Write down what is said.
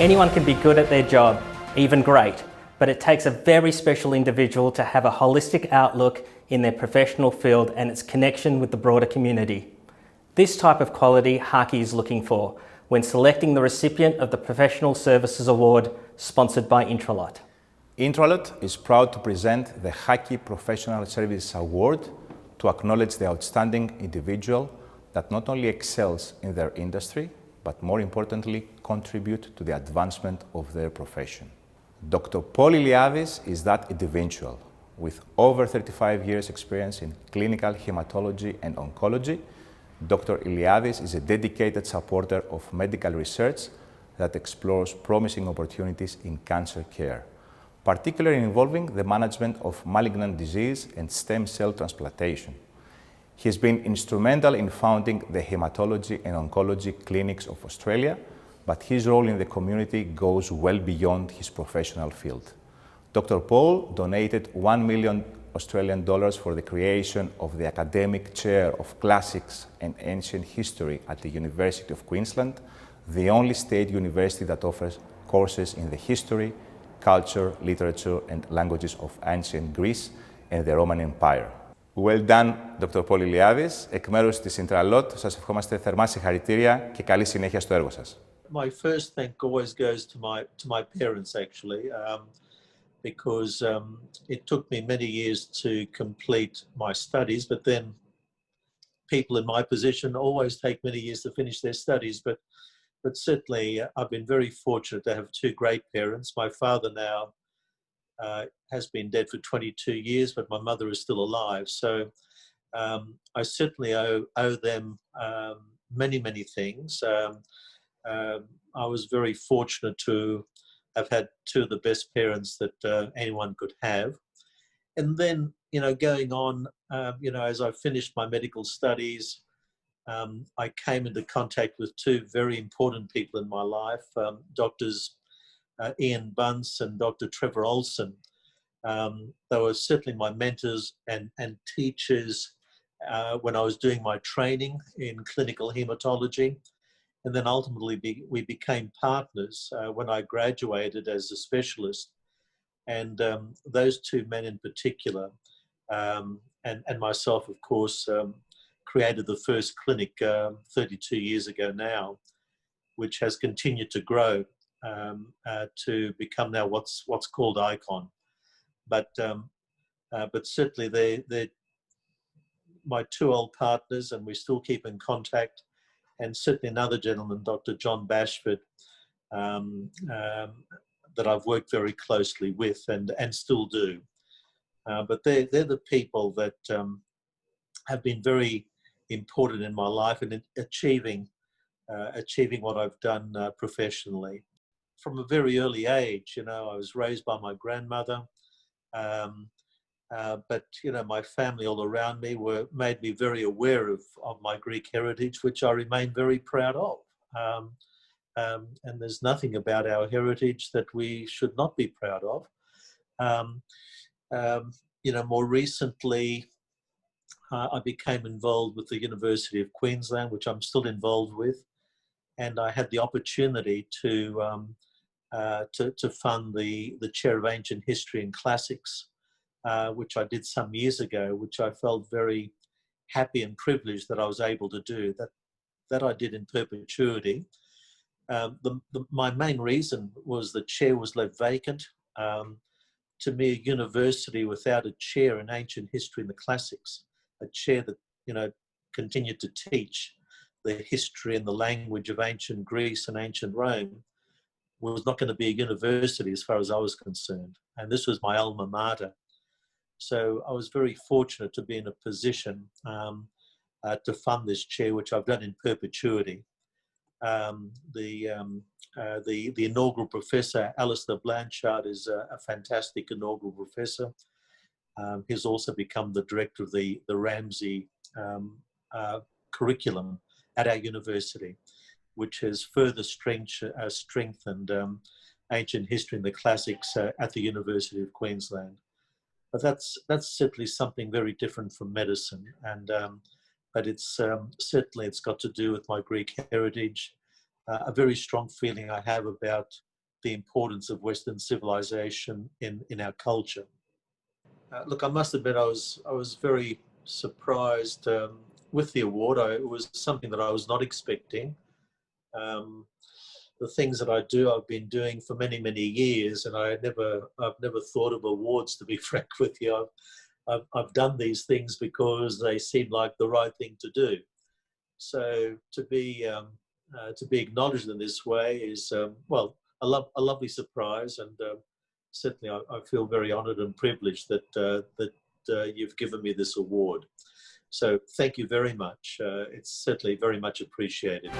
Anyone can be good at their job, even great, but it takes a very special individual to have a holistic outlook in their professional field and its connection with the broader community. This type of quality HACCI is looking for when selecting the recipient of the Professional Services Award sponsored by Intralot. Intralot is proud to present the HACCI Professional Services Award to acknowledge the outstanding individual that not only excels in their industry, but more importantly, contribute to the advancement of their profession. Dr. Paul Eliadis is that individual. With over 35 years experience in clinical hematology and oncology, Dr. Eliadis is a dedicated supporter of medical research that explores promising opportunities in cancer care, particularly involving the management of malignant disease and stem cell transplantation. He has been instrumental in founding the Hematology and Oncology Clinics of Australia, but his role in the community goes well beyond his professional field. Dr. Paul donated $1 million Australian dollars for the creation of the Academic Chair of Classics and Ancient History at the University of Queensland, the only state university that offers courses in the history, culture, literature and languages of ancient Greece and the Roman Empire. Well done, Dr. Paul Eliadis. Εκ μέρους της Intralot, σας ευχόμαστε θερμά συγχαρητήρια και καλή συνέχεια στο έργο σας. My first thank always goes to my parents, actually, because it took me many years to complete my studies, but then people in my position always take many years to finish their studies. But certainly, I've been very fortunate to have two great parents. My father now has been dead for 22 years, but my mother is still alive. So I certainly owe them many, many things. I was very fortunate to have had two of the best parents that anyone could have. And then, going on, as I finished my medical studies, I came into contact with two very important people in my life, Doctors Ian Bunce and Dr. Trevor Olson. They were certainly my mentors and teachers when I was doing my training in clinical haematology. And then ultimately we became partners when I graduated as a specialist. And those two men in particular, and myself, of course, created the first clinic 32 years ago now, which has continued to grow to become now what's called ICON. But certainly they're my two old partners, and we still keep in contact. And certainly another gentleman, Dr. John Bashford, that I've worked very closely with and still do. But they're the people that have been very important in my life and in achieving what I've done professionally. From a very early age, I was raised by my grandmother, but my family all around me made me very aware of my Greek heritage, which I remain very proud of. And there's nothing about our heritage that we should not be proud of. More recently, I became involved with the University of Queensland, which I'm still involved with, and I had the opportunity to fund the Chair of Ancient History and Classics, which I did some years ago, which I felt very happy and privileged that I was able to do. That I did in perpetuity. My main reason was the chair was left vacant. To me, a university without a chair in ancient history and the classics, a chair that continued to teach the history and the language of ancient Greece and ancient Rome, was not going to be a university as far as I was concerned. And this was my alma mater. So I was very fortunate to be in a position to fund this chair, which I've done in perpetuity. The inaugural professor, Alistair Blanchard, is a fantastic inaugural professor. He's also become the director of the Ramsay curriculum at our university, which has further strengthened ancient history and the classics at the University of Queensland. But that's certainly something very different from medicine, and but it's certainly it's got to do with my Greek heritage, a very strong feeling I have about the importance of Western civilization in our culture. Look, I must admit, I was very surprised with the award. It was something that I was not expecting. The things that I do, I've been doing for many, many years, and I've never thought of awards, to be frank with you. I've done these things because they seem like the right thing to do. So to be acknowledged in this way is well, a lovely surprise, and certainly I feel very honoured and privileged that you've given me this award. So thank you very much. It's certainly very much appreciated.